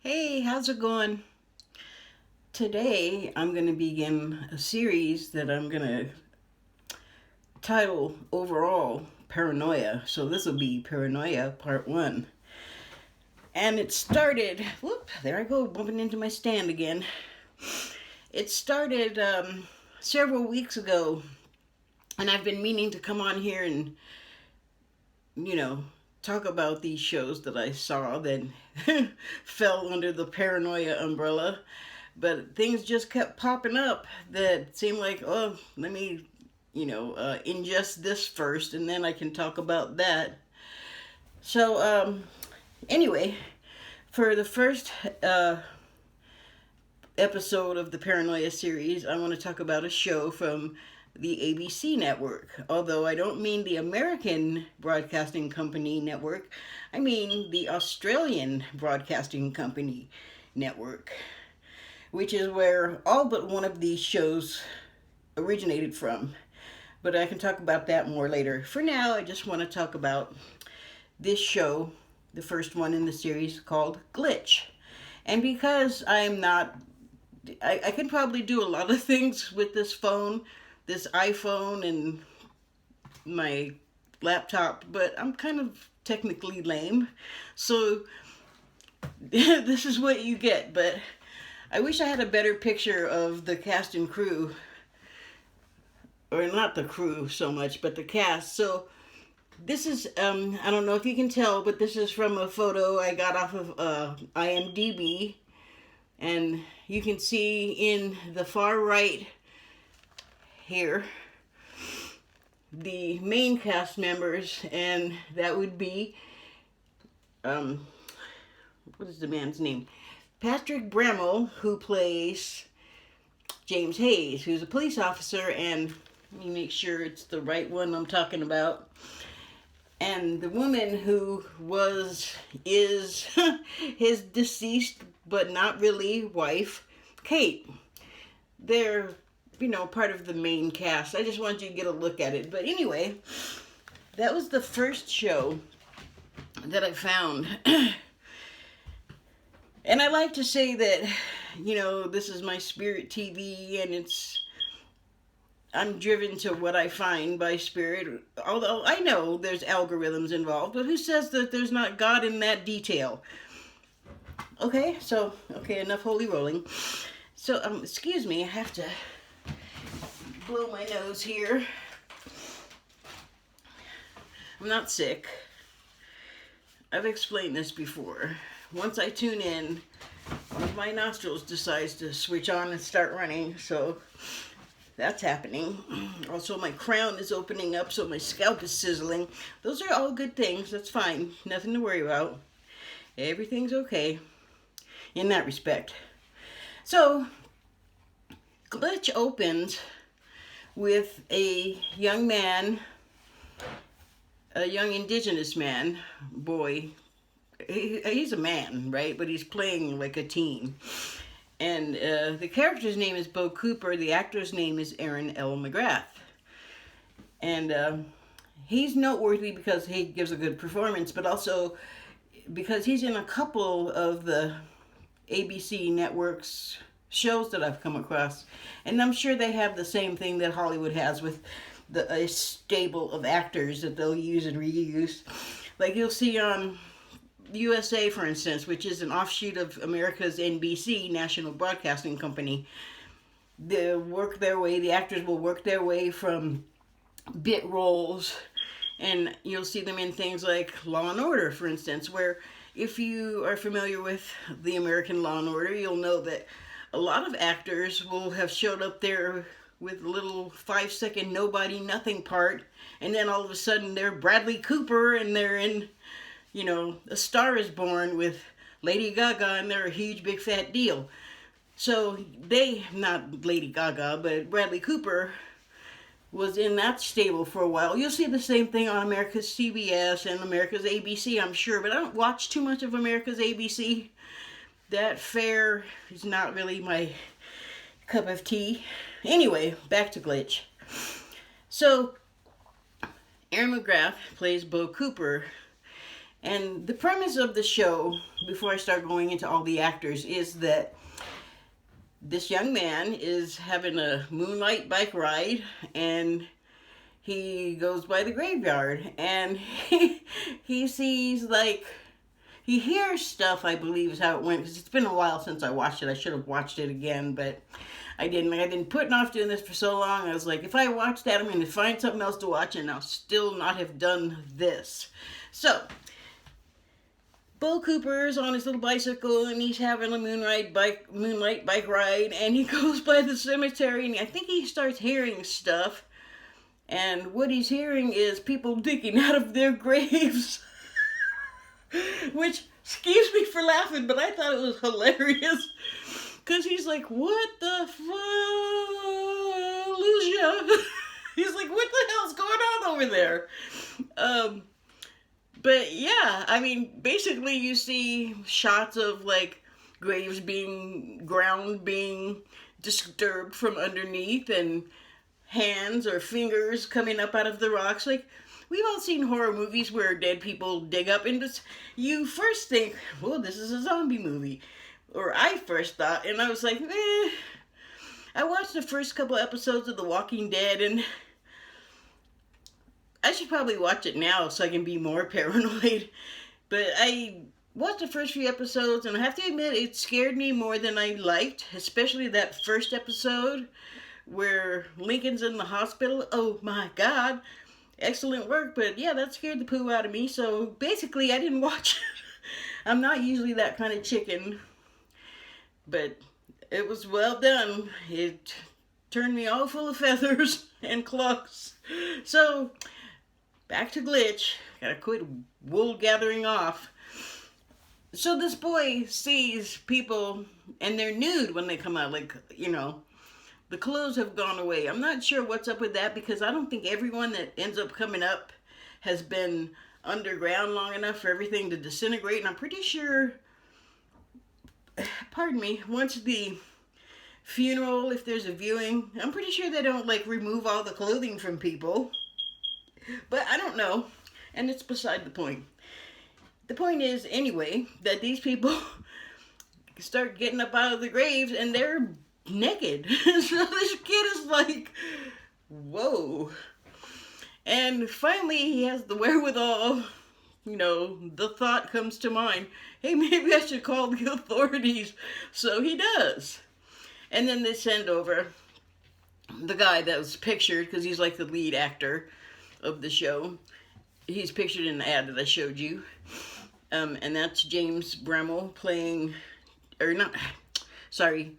Hey, how's it going? Today I'm going to begin a series that I'm going to title overall Paranoia. So this will be Paranoia Part 1. And it started, whoop, there I go, bumping into my stand again. It started several weeks ago, and I've been meaning to come on here and, you know, talk about these shows that I saw that fell under the Paranoia umbrella. But things just kept popping up that seemed like, oh, let me, ingest this first and then I can talk about that. So, anyway, for the first episode of the Paranoia series, I want to talk about a show from the ABC network. Although I don't mean the American Broadcasting Company network, I mean the Australian Broadcasting Company network, which is where all but one of these shows originated from. But I can talk about that more later. For now, I just want to talk about this show, the first one in the series, called Glitch. And because I'm not, I can probably do a lot of things with this phone, this iPhone, and my laptop, but I'm kind of technically lame. So this is what you get. But I wish I had a better picture of the cast and crew, or not the crew so much, but the cast. So this is, I don't know if you can tell, but this is from a photo I got off of IMDb. And you can see in the far right here the main cast members, and that would be, what is the man's name? Patrick Bramall, who plays James Hayes, who's a police officer, and let me make sure it's the right one I'm talking about. And the woman who is his deceased but not really wife, Kate. They're, part of the main cast. I just wanted you to get a look at it. But anyway, that was the first show that I found. And I like to say that, this is my Spirit Tee Vee, and I'm driven to what I find by Spirit. Although I know there's algorithms involved, but who says that there's not God in that detail? Okay, enough holy rolling. So, excuse me, I have to blow my nose here. I'm not sick. I've explained this before. Once I tune in, one of my nostrils decides to switch on and start running, so that's happening. Also, my crown is opening up, so my scalp is sizzling. Those are all good things. That's fine. Nothing to worry about. Everything's okay in that respect. So, Glitch opens with a young man, a young indigenous man, boy. He's a man, right? But he's playing like a teen. And the character's name is Bo Cooper. The actor's name is Aaron L. McGrath. And he's noteworthy because he gives a good performance, but also because he's in a couple of the ABC network's shows that I've come across. And I'm sure they have the same thing that Hollywood has with a stable of actors that they'll use and reuse. Like you'll see on USA, for instance, which is an offshoot of America's NBC, National Broadcasting Company. The actors will work their way from bit roles, and you'll see them in things like Law and Order, for instance, where if you are familiar with the American Law and Order, you'll know that a lot of actors will have showed up there with a little 5-second nobody nothing part, and then all of a sudden they're Bradley Cooper and they're in, A Star is Born with Lady Gaga, and they're a huge big fat deal. So not Lady Gaga, but Bradley Cooper was in that stable for a while. You'll see the same thing on America's CBS and America's ABC, I'm sure, but I don't watch too much of America's ABC. That fare is not really my cup of tea. Anyway, back to Glitch. So, Aaron McGrath plays Bo Cooper, And the premise of the show, before I start going into all the actors, is that this young man is having a moonlight bike ride, and he goes by the graveyard, and he sees, like, he hears stuff, I believe is how it went, because it's been a while since I watched it. I should have watched it again, but I didn't. I've been putting off doing this for so long. I was like, if I watch that, I'm going to find something else to watch, and I'll still not have done this. So, Bo Cooper's on his little bicycle, and he's having a moonlight bike ride, and he goes by the cemetery, and I think he starts hearing stuff, and what he's hearing is people digging out of their graves. Which, excuse me for laughing, but I thought it was hilarious. Because he's like, what the fuck, Lucia? He's like, what the hell's going on over there? But yeah, I mean, basically you see shots of, like, graves ground being disturbed from underneath, and hands or fingers coming up out of the rocks. Like, we've all seen horror movies where dead people dig up, and you first think, well, this is a zombie movie. Or I first thought, and I was like, I watched the first couple episodes of The Walking Dead, and I should probably watch it now so I can be more paranoid. But I watched the first few episodes, and I have to admit, it scared me more than I liked, especially that first episode where Lincoln's in the hospital. Oh my God. Excellent work, but yeah, that scared the poo out of me, so basically I didn't watch it. I'm not usually that kind of chicken, but it was well done. It turned me all full of feathers and claws. So, back to Glitch. Gotta quit wool gathering off. So this boy sees people, and they're nude when they come out, like, you know, the clothes have gone away. I'm not sure what's up with that, because I don't think everyone that ends up coming up has been underground long enough for everything to disintegrate. And I'm pretty sure, pardon me, once the funeral, if there's a viewing, I'm pretty sure they don't, like, remove all the clothing from people. But I don't know, and it's beside the point. The point is, anyway, that these people start getting up out of the graves, and they're naked. So this kid is like, whoa. And finally he has the wherewithal, you know, the thought comes to mind, hey, maybe I should call the authorities. So he does. And then they send over the guy that was pictured, because he's like the lead actor of the show. He's pictured in the ad that I showed you. And that's James Bramall playing, or not, sorry,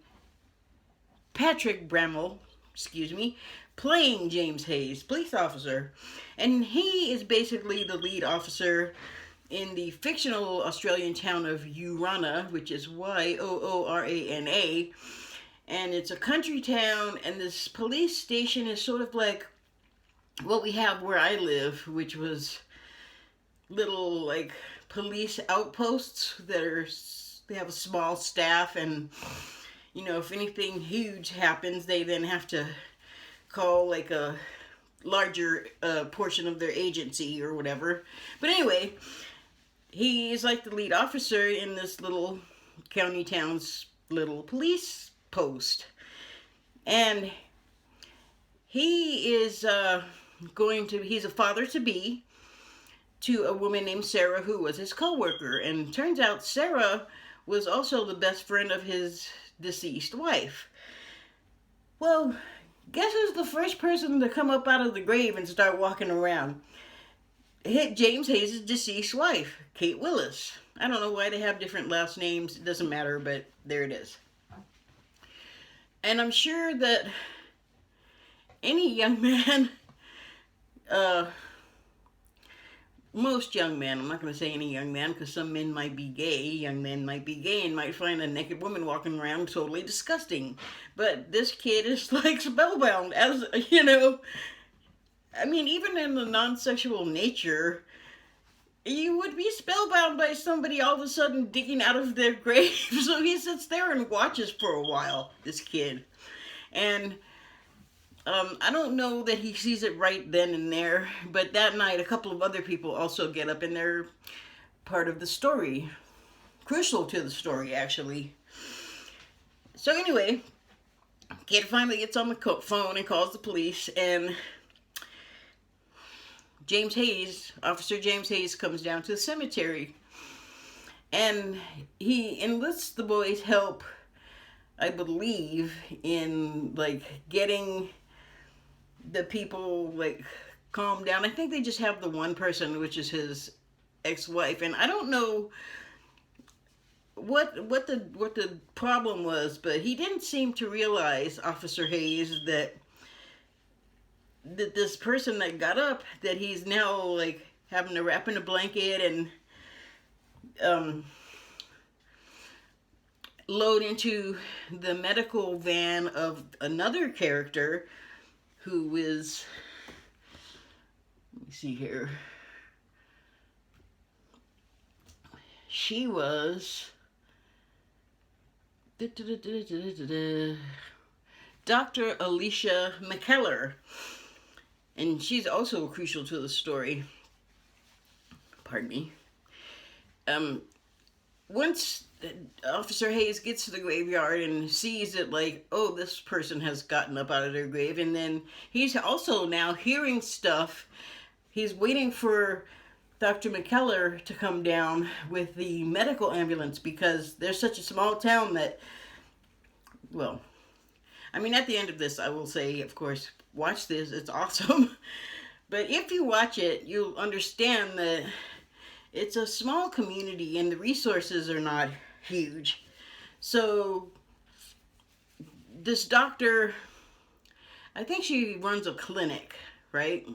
Patrick Bramall, excuse me, playing James Hayes, police officer. And he is basically the lead officer in the fictional Australian town of Yoorana, which is Yoorana. And it's a country town, and this police station is sort of like what we have where I live, which was little, like, police outposts they have a small staff, and you know, if anything huge happens, they then have to call, like, a larger portion of their agency or whatever. But anyway, he is like the lead officer in this little county town's little police post. And he is he's a father-to-be to a woman named Sarah, who was his co-worker. And turns out Sarah was also the best friend of his deceased wife. Well, guess who's the first person to come up out of the grave and start walking around? Hit James Hayes' deceased wife, Kate Willis. I don't know why they have different last names. It doesn't matter, but there it is. And I'm sure that any young man, most young men, I'm not going to say any young man, because some men might be gay, young men might be gay and might find a naked woman walking around totally disgusting. But this kid is, like, spellbound, as, you know, I mean, even in the non-sexual nature, you would be spellbound by somebody all of a sudden digging out of their grave. So he sits there and watches for a while, this kid. And I don't know that he sees it right then and there, but that night a couple of other people also get up, and they're part of the story. Crucial to the story, actually. So anyway, kid finally gets on the phone and calls the police, and Officer James Hayes comes down to the cemetery. And he enlists the boys' help, I believe, in, like, getting the people, like, calmed down. I think they just have the one person, which is his ex-wife. And I don't know what the problem was, but he didn't seem to realize, Officer Hayes, that this person that got up, that he's now, like, having to wrap in a blanket and load into the medical van of another character who is, let me see here, she was Dr. Alicia McKellar, and she's also crucial to the story. Pardon me. Once Officer Hayes gets to the graveyard and sees that, like, oh, this person has gotten up out of their grave, and then he's also now hearing stuff. He's waiting for Dr. McKellar to come down with the medical ambulance, because there's such a small town that, well, I mean, at the end of this, I will say, of course, watch this. It's awesome. But if you watch it, you'll understand that it's a small community and the resources are not huge. So this doctor, I think she runs a clinic, right?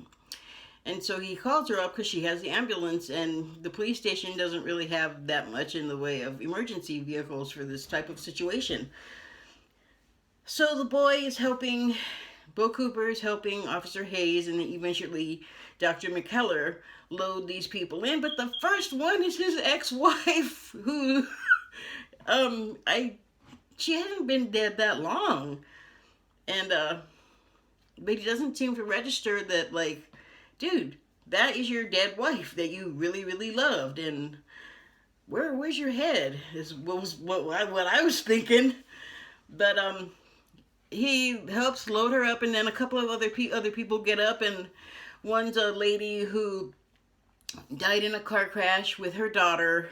And so he calls her up because she has the ambulance, and the police station doesn't really have that much in the way of emergency vehicles for this type of situation. So the boy is helping, Bo Cooper is helping Officer Hayes, and eventually Dr. McKellar load these people in. But the first one is his ex-wife, who, she hasn't been dead that long. And, but he doesn't seem to register that, like, dude, that is your dead wife that you really, really loved. And where's your head? Is what I was thinking. But, he helps load her up, and then a couple of other people get up, and one's a lady who died in a car crash with her daughter,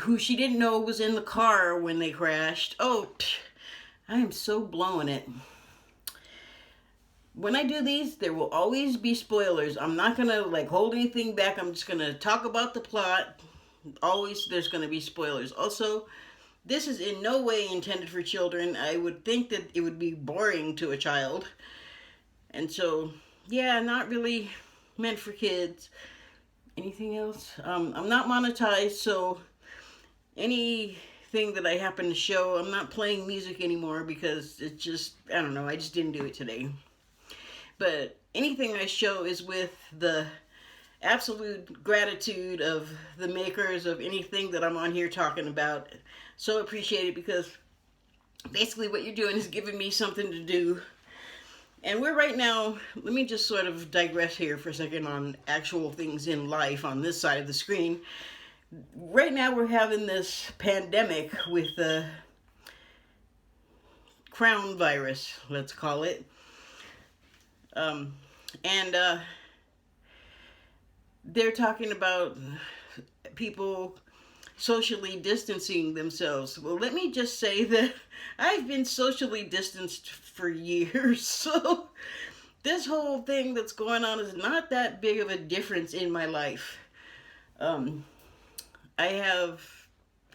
who she didn't know was in the car when they crashed. Oh, I am so blowing it. When I do these, there will always be spoilers. I'm not going to, like, hold anything back. I'm just going to talk about the plot. Always there's going to be spoilers. Also, this is in no way intended for children. I would think that it would be boring to a child. And so, yeah, not really meant for kids. Anything else? I'm not monetized, so anything that I happen to show, I'm not playing music anymore because it's just, I don't know, I just didn't do it today. But anything I show is with the absolute gratitude of the makers of anything that I'm on here talking about. So appreciate it, because basically what you're doing is giving me something to do. And we're right now, let me just sort of digress here for a second on actual things in life on this side of the screen. Right now we're having this pandemic with the crown virus, let's call it. They're talking about people socially distancing themselves. Well, let me just say that I've been socially distanced for years, so this whole thing that's going on is not that big of a difference in my life. I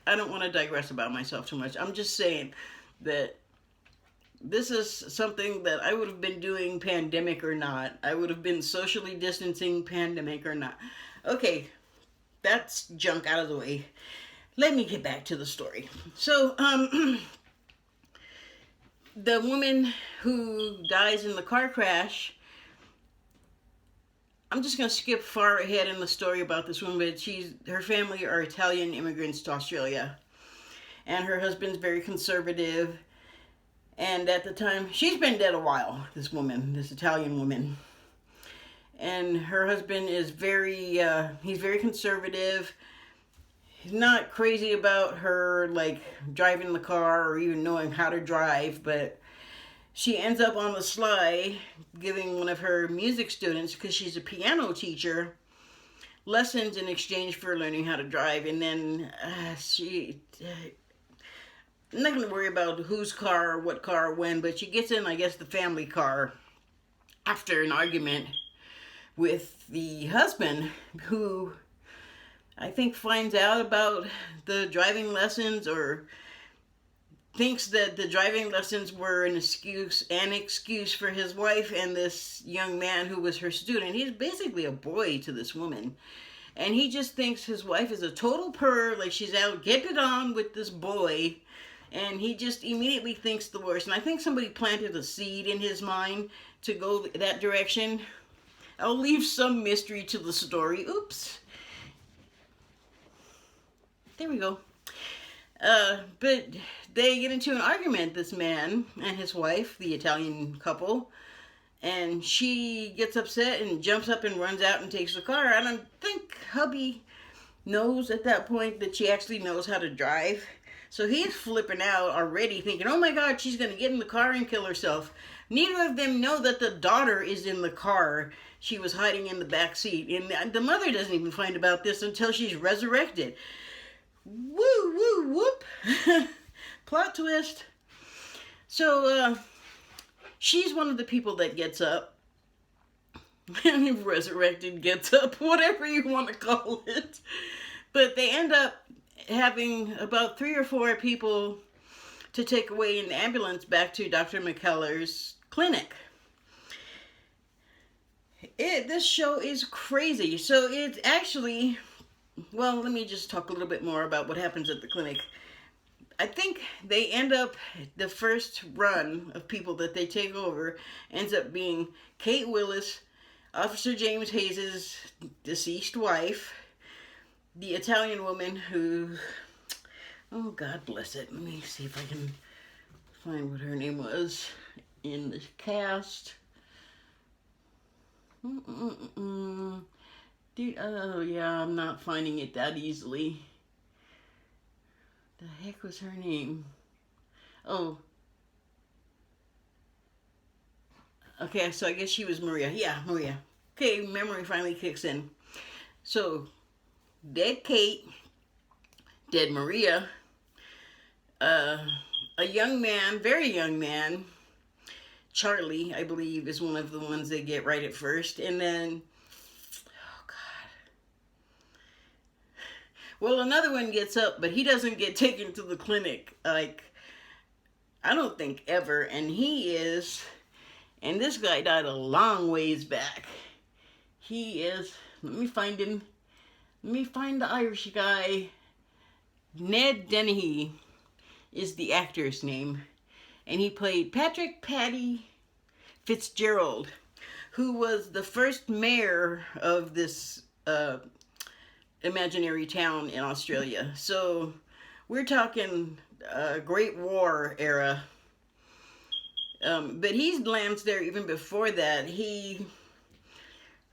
don't want to digress about myself too much. I'm just saying that this is something that I would have been doing pandemic or not. I would have been socially distancing pandemic or not. Okay, that's junk out of the way. Let me get back to the story. So, the woman who dies in the car crash, I'm just going to skip far ahead in the story about this woman, but her family are Italian immigrants to Australia. And her husband's very conservative. And at the time, she's been dead a while, this woman, this Italian woman. and her husband is he's very conservative. He's not crazy about her, like, driving the car or even knowing how to drive, but she ends up on the sly giving one of her music students, because she's a piano teacher, lessons in exchange for learning how to drive. And then I'm not going to worry about whose car or what car when, but she gets in, I guess, the family car after an argument with the husband, who I think finds out about the driving lessons, or thinks that the driving lessons were an excuse for his wife and this young man who was her student. He's basically a boy to this woman. And he just thinks his wife is a total purr, like she's out getting it on with this boy. And he just immediately thinks the worst. And I think somebody planted a seed in his mind to go that direction. I'll leave some mystery to the story. Oops. There we go. But they get into an argument, this man and his wife, the Italian couple, and she gets upset and jumps up and runs out and takes the car. I don't think hubby knows at that point that she actually knows how to drive. So he's flipping out already, thinking, oh my God, she's going to get in the car and kill herself. Neither of them know that the daughter is in the car. She was hiding in the back seat. And the mother doesn't even find about this until she's resurrected. Woo, woo, whoop. Plot twist. So, she's one of the people that gets up. Resurrected, gets up, whatever you want to call it. But they end up having about 3 or 4 people to take away in the ambulance back to Dr. McKellar's clinic. This show is crazy. So it's actually... Well, let me just talk a little bit more about what happens at the clinic. I think they end up, the first run of people that they take over ends up being Kate Willis, Officer James Hayes' deceased wife, the Italian woman who, oh God bless it, let me see if I can find what her name was in the cast. Dude, oh yeah, I'm not finding it that easily. The heck was her name? Oh. Okay, so I guess she was Maria. Yeah, Maria. Okay, memory finally kicks in. So, dead Kate, dead Maria, a young man, very young man, Charlie, I believe, is one of the ones they get right at first, and then well, another one gets up, but he doesn't get taken to the clinic, like, I don't think ever, and he is, and this guy died a long ways back. He is, let me find him, let me find the Irish guy. Ned Dennehy is the actor's name, and he played Patrick Paddy Fitzgerald, who was the first mayor of this, imaginary town in Australia. So we're talking Great War era. But he lands there even before that. Do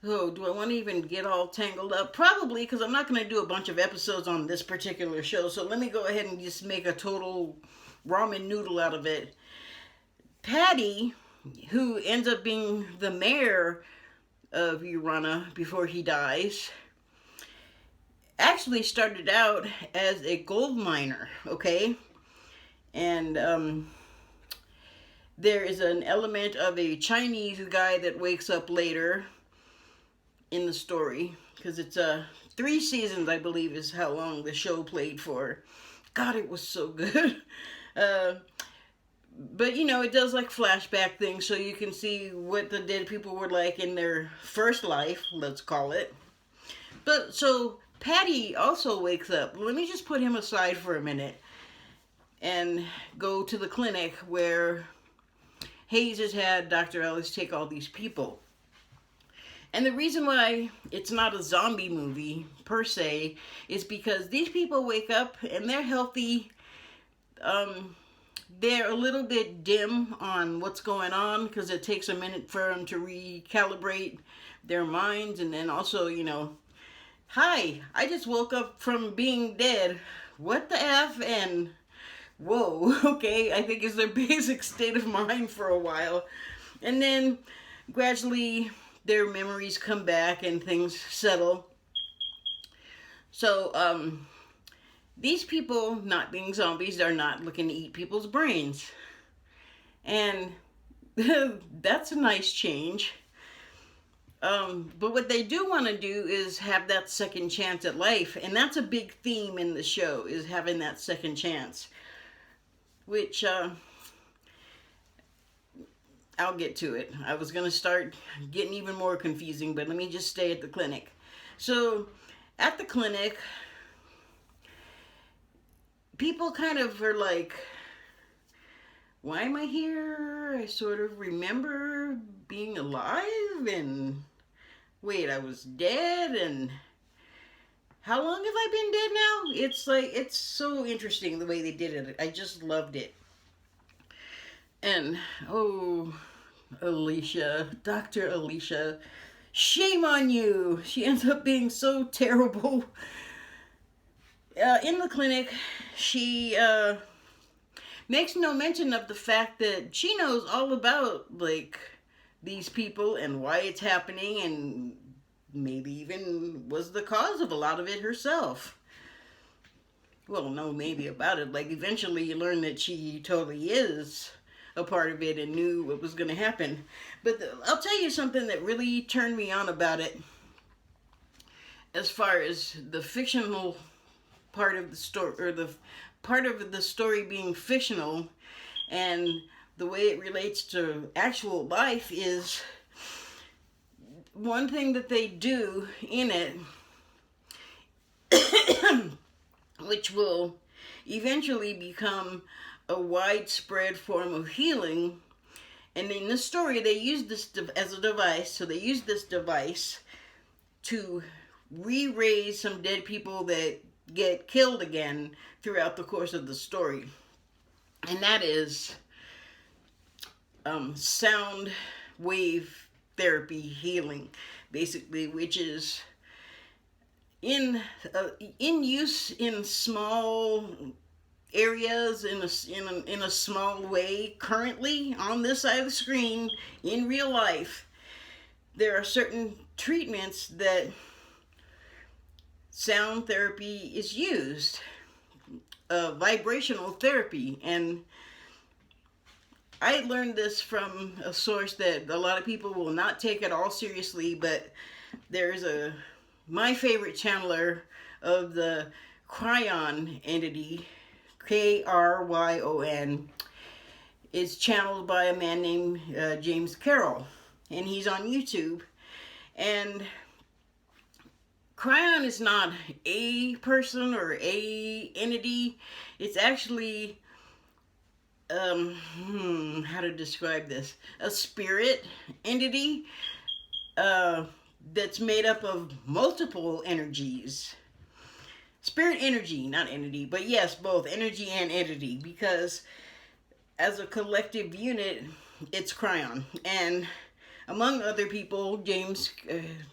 I want to even get all tangled up? Probably, because I'm not going to do a bunch of episodes on this particular show. So let me go ahead and just make a total ramen noodle out of it. Paddy, who ends up being the mayor of Urana before he dies, actually started out as a gold miner, okay? And there is an element of a Chinese guy that wakes up later in the story, because it's 3 seasons, I believe, is how long the show played for. God, it was so good. But, you know, it does like flashback things, so you can see what the dead people were like in their first life, let's call it. But, so Paddy also wakes up. Let me just put him aside for a minute and go to the clinic where Hayes has had Dr. Ellis take all these people. And the reason why it's not a zombie movie per se is because these people wake up and they're healthy. They're a little bit dim on what's going on because it takes a minute for them to recalibrate their minds, and then also, you know, hi, I just woke up from being dead. What the F? And whoa, okay, I think is their basic state of mind for a while. And then gradually their memories come back and things settle. So, these people, not being zombies, are not looking to eat people's brains. And that's a nice change. But what they do want to do is have that second chance at life. And that's a big theme in the show, is having that second chance. Which, I'll get to it. I was going to start getting even more confusing, but let me just stay at the clinic. So, at the clinic, people kind of are like, why am I here? I sort of remember being alive, and wait, I was dead, and how long have I been dead now? It's like, it's so interesting the way they did it. I just loved it. And, oh, Alicia, Dr. Alicia, shame on you. She ends up being so terrible. In the clinic, she makes no mention of the fact that she knows all about, like, these people and why it's happening, and maybe even was the cause of a lot of it herself. Well, no, maybe about it. Like, eventually you learn that she totally is a part of it and knew what was going to happen. But I'll tell you something that really turned me on about it, as far as the fictional part of the story, or the part of the story being fictional, and the way it relates to actual life, is one thing that they do in it, which will eventually become a widespread form of healing. And in the story, they use this as a device. So they use this device to re-raise some dead people that get killed again throughout the course of the story. And that is sound wave therapy healing, basically, which is in use in small areas, in a small way currently on this side of the screen in real life. There are certain treatments that sound therapy is used, vibrational therapy. And I learned this from a source that a lot of people will not take at all seriously, but there's my favorite channeler of the Cryon entity, Kryon, is channeled by a man named James Carroll, and he's on YouTube. And Cryon is not a person or a entity. It's actually, how to describe this? A spirit entity that's made up of multiple energies. Spirit energy, not entity, but yes, both energy and entity, because as a collective unit, it's Cryon. And among other people, James,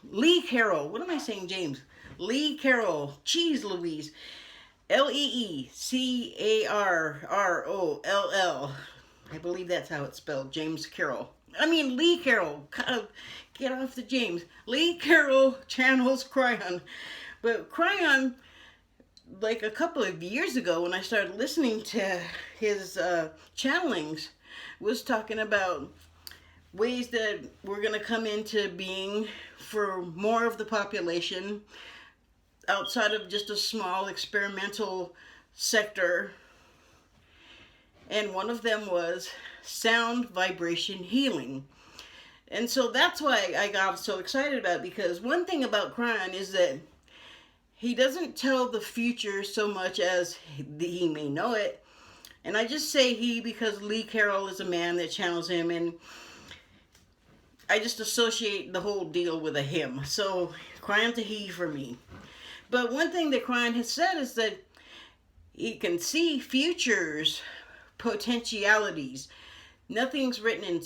Lee Carroll, what am I saying, James? Lee Carroll, Cheese Louise, Leecarroll. I believe that's how it's spelled, James Carroll. Lee Carroll, get off the James. Lee Carroll channels Cryon. But Cryon, like a couple of years ago when I started listening to his channelings, was talking about ways that we're going to come into being for more of the population outside of just a small experimental sector. And one of them was sound vibration healing. And so that's why I got so excited about it, because one thing about Cryon is that he doesn't tell the future so much as he may know it. And I just say he because Lee Carroll is a man that channels him, and I just associate the whole deal with a him. So Cryon to he for me. But one thing that Cryon has said is that he can see futures, potentialities. Nothing's written in